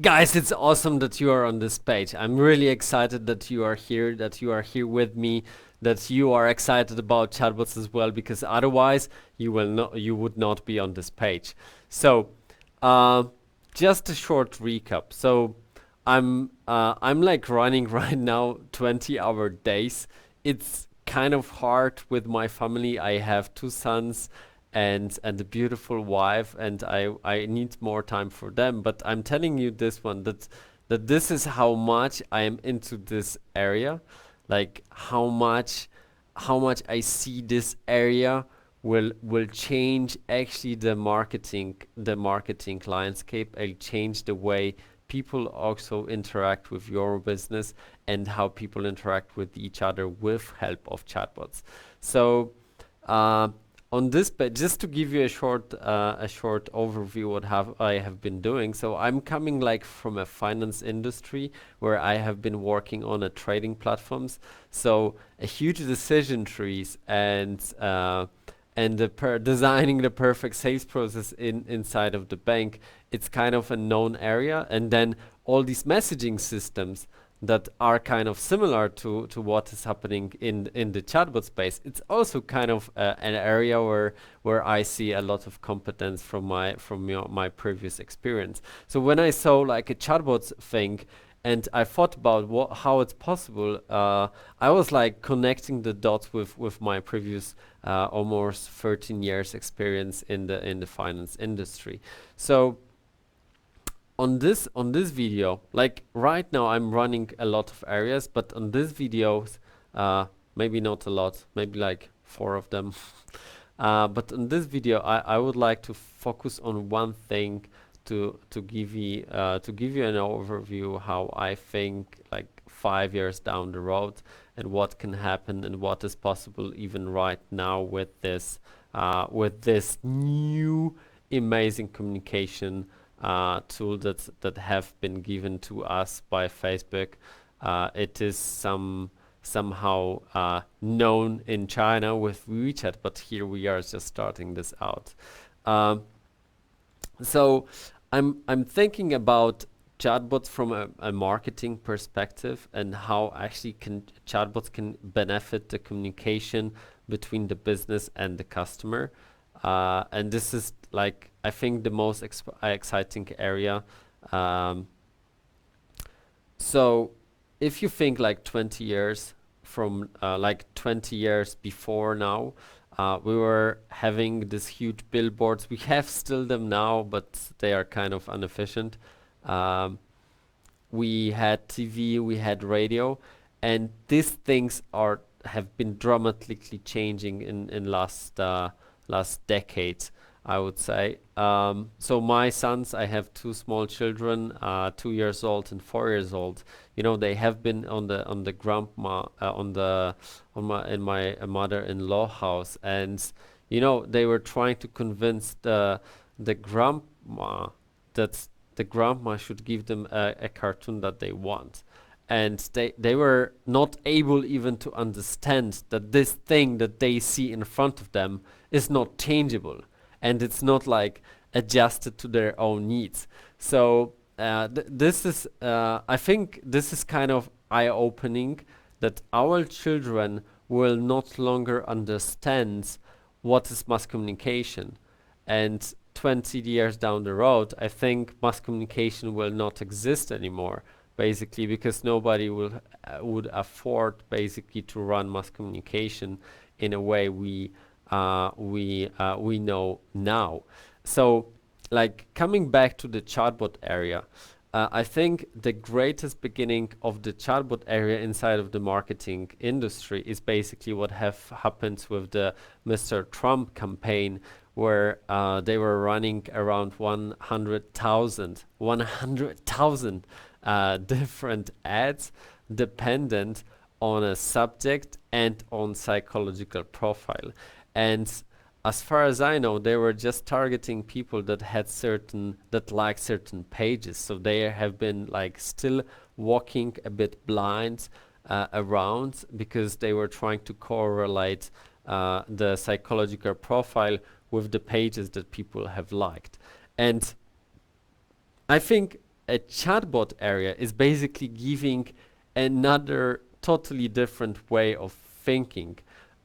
Guys, it's awesome that you are on this page. I'm really excited that you are here with me, that you are excited about chatbots as well, because otherwise you would not be on this page. So, uh, just a short recap. So, I'm like running right now 20-hour days. It's kind of hard with my family. I have two sons and a beautiful wife, and I need more time for them. But I'm telling you this one that this is how much I am into this area, like how much I see this area will change actually the marketing landscape. It'll change the way people also interact with your business and how people interact with each other with help of chatbots. So uh, on this page, just to give you a short overview what have I have been doing. So I'm coming like from a finance industry where I have been working on a trading platforms. So a huge decision trees and designing the perfect sales process inside of the bank. It's kind of a known area, and then all these messaging systems that are kind of similar to what is happening in the chatbot space. It's also kind of an area where I see a lot of competence from my previous experience. So when I saw like a chatbot thing, and I thought about how it's possible. I was like connecting the dots with my previous almost 13 years experience in the finance industry. So on this video, like right now I'm running a lot of areas, but on this videos, maybe not a lot, maybe like four of them. But in this video, I would like to focus on one thing to give you an overview how I think like 5 years down the road and what can happen and what is possible even right now with this new amazing communication tool that have been given to us by Facebook. It is somehow known in China with WeChat, but here we are just starting this out. Um, so I'm thinking about chatbots from a marketing perspective and how actually can chatbots can benefit the communication between the business and the customer. And this is like I think the most exciting area. Um, so if you think like 20 years from like 20 years before now, we were having these huge billboards. We have still them now, but they are kind of inefficient. Um, we had TV, we had radio, and these things are have been dramatically changing in last decades, I would say. So my sons, I have two small children, 2 years old and 4 years old. They have been on the grandma on my in my mother-in-law house, and they were trying to convince the grandma that the grandma should give them a cartoon that they want. And they were not able even to understand that this thing that they see in front of them is not changeable and it's not like adjusted to their own needs. So I think this is kind of eye-opening that our children will not longer understand what is mass communication. And 20 years down the road, I think mass communication will not exist anymore, basically because nobody would afford basically to run mass communication in a way we know now. So, like coming back to the chatbot area, I think the greatest beginning of the chatbot area inside of the marketing industry is basically what have happened with the Mr. Trump campaign, where they were running around 100,000 different ads dependent on a subject and on psychological profile. And as far as I know, they were just targeting people that like certain pages. So they have been like still walking a bit blind around because they were trying to correlate the psychological profile with the pages that people have liked. And I think a chatbot area is basically giving another totally different way of thinking.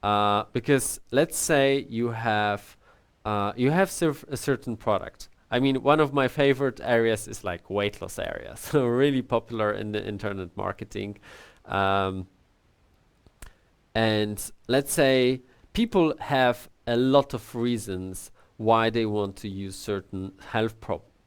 Because let's say you have a certain product. I mean, one of my favorite areas is like weight loss area, so really popular in the internet marketing. Um, and let's say people have a lot of reasons why they want to use certain health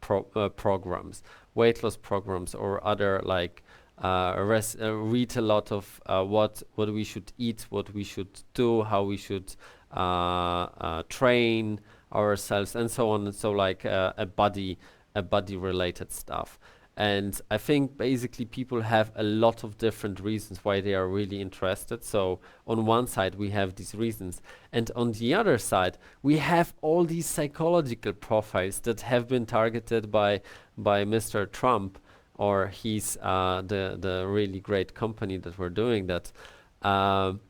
programs, weight loss programs, or other like read a lot of what we should eat, what we should do, how we should train ourselves, and so on. And so like a body related stuff. And I think basically people have a lot of different reasons why they are really interested. So on one side we have these reasons, and on the other side we have all these psychological profiles that have been targeted by Mr. Trump, or he's the really great company that were doing that. Um,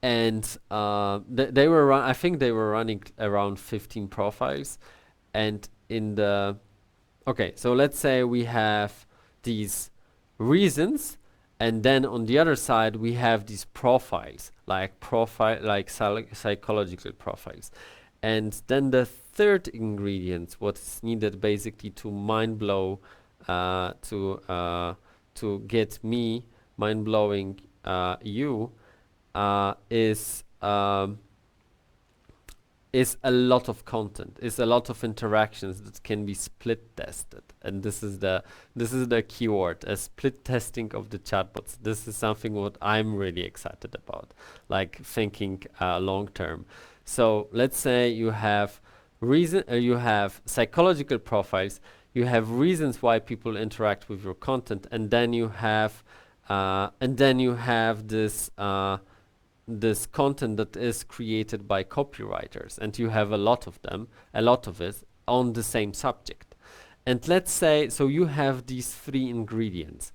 and they were I think they were running around 15 profiles, and in the okay, so let's say we have these reasons, and then on the other side we have these profiles, like psychological profiles. And then the third ingredient, what is needed basically to mind blow, to get me mind blowing you, is is a lot of content, is a lot of interactions that can be split tested. And this is the keyword, a split testing of the chatbots. This is something what I'm really excited about, like thinking long term. So let's say you have you have psychological profiles, you have reasons why people interact with your content, and then you have this content that is created by copywriters, and you have a lot of them, a lot of it on the same subject. And let's say, so you have these three ingredients,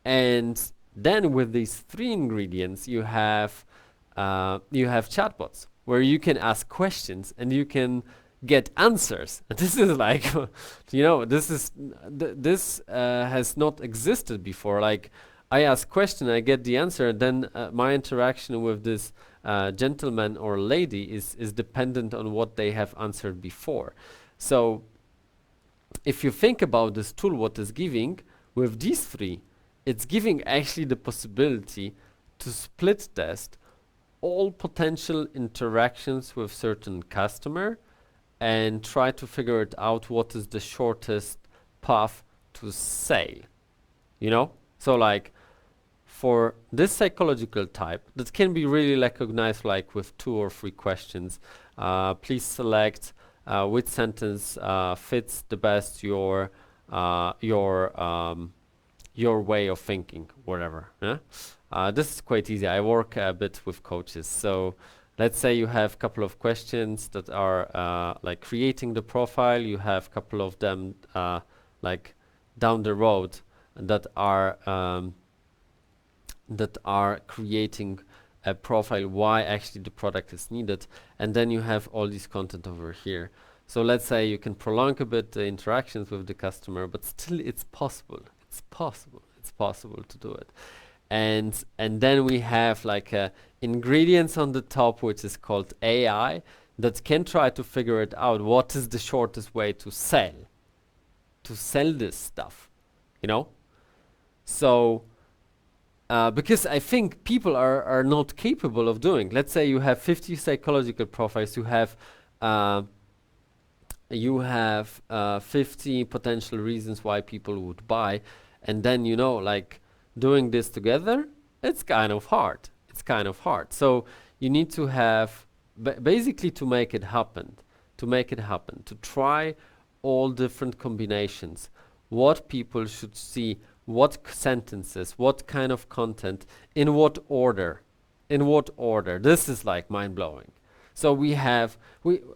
and then with these three ingredients, you have chatbots where you can ask questions and you can get answers. And this is like, this has not existed before. Like, I ask question, I get the answer, and then my interaction with this gentleman or lady is dependent on what they have answered before. So if you think about this tool, what is giving with these three, it's giving actually the possibility to split test all potential interactions with certain customer and try to figure it out what is the shortest path to sale. So like, for this psychological type that can be really recognized like with 2 or 3 questions, please select which sentence fits the best your way of thinking, whatever. This is quite easy. I work a bit with coaches. So let's say you have a couple of questions that are like creating the profile. You have a couple of them like down the road that are creating a profile, why actually the product is needed, and then you have all this content over here. So let's say you can prolong a bit the interactions with the customer, but still it's possible. It's possible to do it. And then we have like ingredients on the top, which is called AI, that can try to figure it out. What is the shortest way to sell this stuff, So because I think people are not capable of doing. Let's say you have 50 psychological profiles, you have 50 potential reasons why people would buy, and then like doing this together, it's kind of hard. So you need to have basically to make it happen, to try all different combinations, what people should see, what sentences, what kind of content, in what order. This is like mind-blowing. So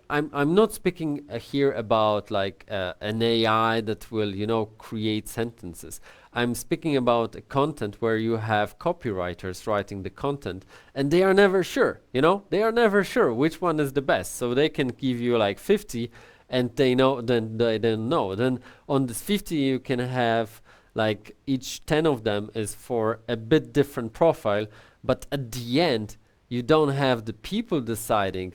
I'm not speaking here about like an AI that will create sentences. I'm speaking about a content where you have copywriters writing the content, and they are never sure, they are never sure which one is the best. So they can give you like 50, and they know, then they don't know. Then on this 50, you can have like each 10 of them is for a bit different profile, but at the end, you don't have the people deciding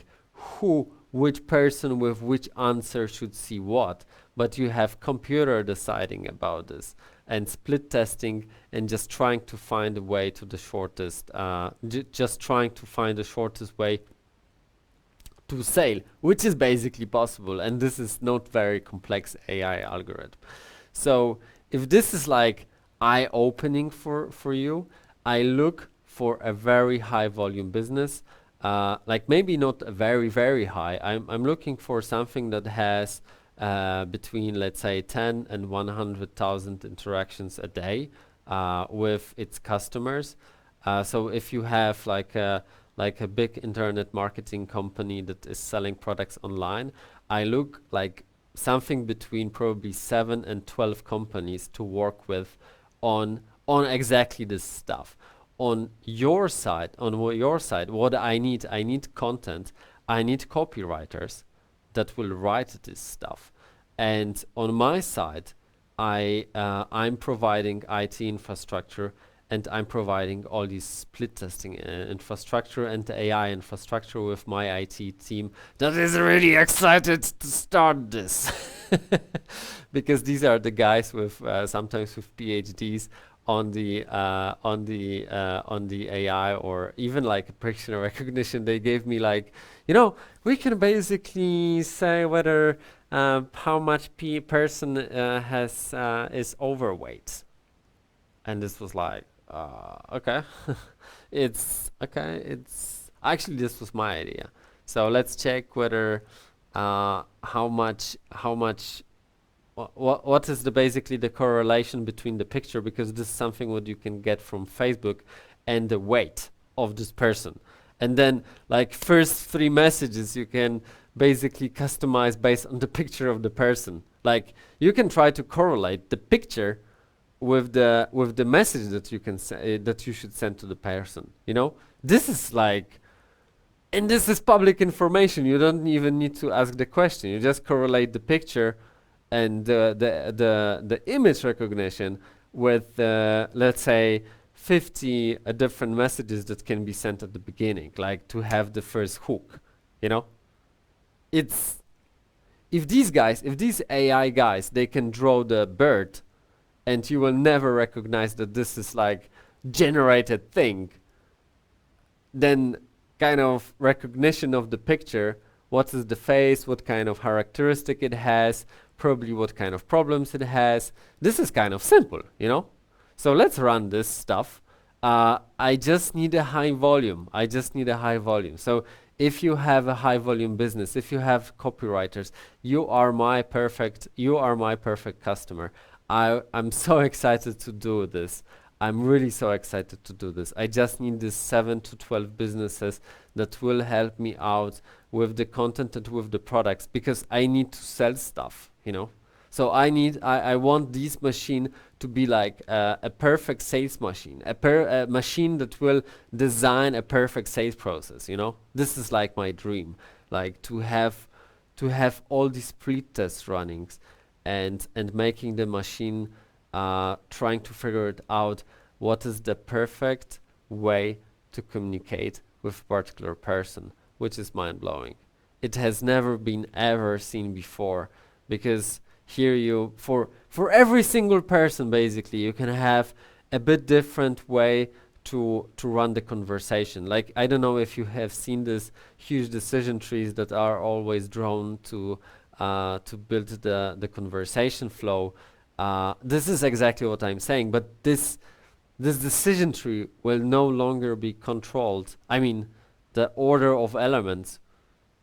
which person with which answer should see what, but you have computer deciding about this and split testing and just trying to find a way to the shortest, just trying to find the shortest way to sale, which is basically possible. And this is not very complex AI algorithm. So if this is like eye-opening for you, I look for a very high volume business, like maybe not a very high. I'm looking for something that has between, let's say, 10 and 100,000 interactions a day with its customers. So if you have like a big internet marketing company that is selling products online, I look like something between probably 7 and 12 companies to work with on exactly this stuff. On your side, what I need content, I need copywriters that will write this stuff. And on my side, I'm providing IT infrastructure, and I'm providing all these split testing infrastructure and the AI infrastructure with my IT team that is really excited to start this. Because these are the guys with sometimes with PhDs on the AI, or even like picture recognition. They gave me like, we can basically say whether how much person has is overweight, and this was like, okay, it's okay. It's actually, this was my idea. So let's check whether how much what is the basically the correlation between the picture, because this is something what you can get from Facebook, and the weight of this person. And then like first three messages you can basically customize based on the picture of the person. Like you can try to correlate the picture with the message that you can that you should send to the person. This is like, and this is public information. You don't even need to ask the question. You just correlate the picture and the image recognition with let's say 50 different messages that can be sent at the beginning, like to have the first hook. You know, it's if these AI guys, they can draw the bird, and you will never recognize that this is like generated thing, then kind of recognition of the picture, what is the face, what kind of characteristic it has, probably what kind of problems it has. This is kind of simple. So let's run this stuff. I just need a high volume. So if you have a high volume business, if you have copywriters, you are my perfect customer. I'm so excited to do this. I'm really so excited to do this. I just need these 7 to 12 businesses that will help me out with the content and with the products, because I need to sell stuff. So I want this machine to be like a perfect sales machine, a machine that will design a perfect sales process. This is like my dream, like to have all these pre-test runnings, and making the machine trying to figure it out what is the perfect way to communicate with a particular person, which is mind-blowing. It has never been ever seen before, because here for every single person, basically you can have a bit different way to run the conversation. Like, I don't know if you have seen this huge decision trees that are always drawn to build the conversation flow. This is exactly what I'm saying, but this decision tree will no longer be controlled. I mean, the order of elements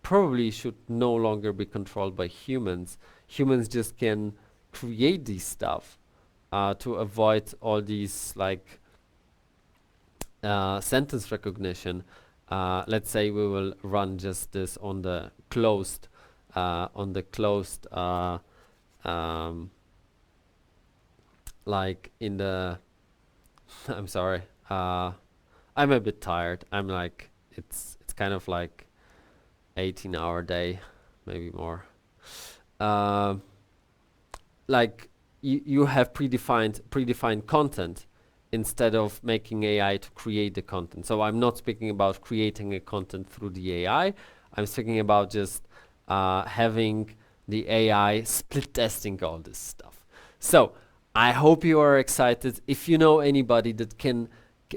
probably should no longer be controlled by humans. Humans just can create these stuff to avoid all these like sentence recognition. Let's say we will run just this on the closed um, like in the I'm sorry. I'm a bit tired. I'm like, it's kind of like 18-hour day, maybe more. uh, like you have predefined content instead of making AI to create the content. So I'm not speaking about creating a content through the AI. I'm speaking about just having the AI split testing all this stuff. So I hope you are excited. If you know anybody that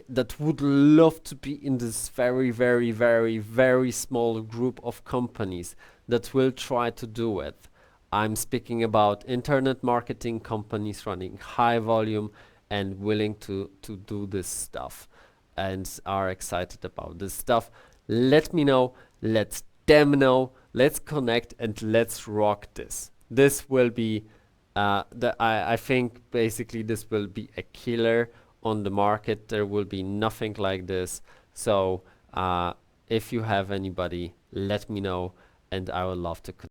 that would love to be in this very, very, very, very small group of companies that will try to do it. I'm speaking about internet marketing companies running high volume and willing to do this stuff and are excited about this stuff. Let me know. Let them know. Let's connect and let's rock this. This will be, I think basically this will be a killer on the market. There will be nothing like this. So if you have anybody, let me know and I would love to connect.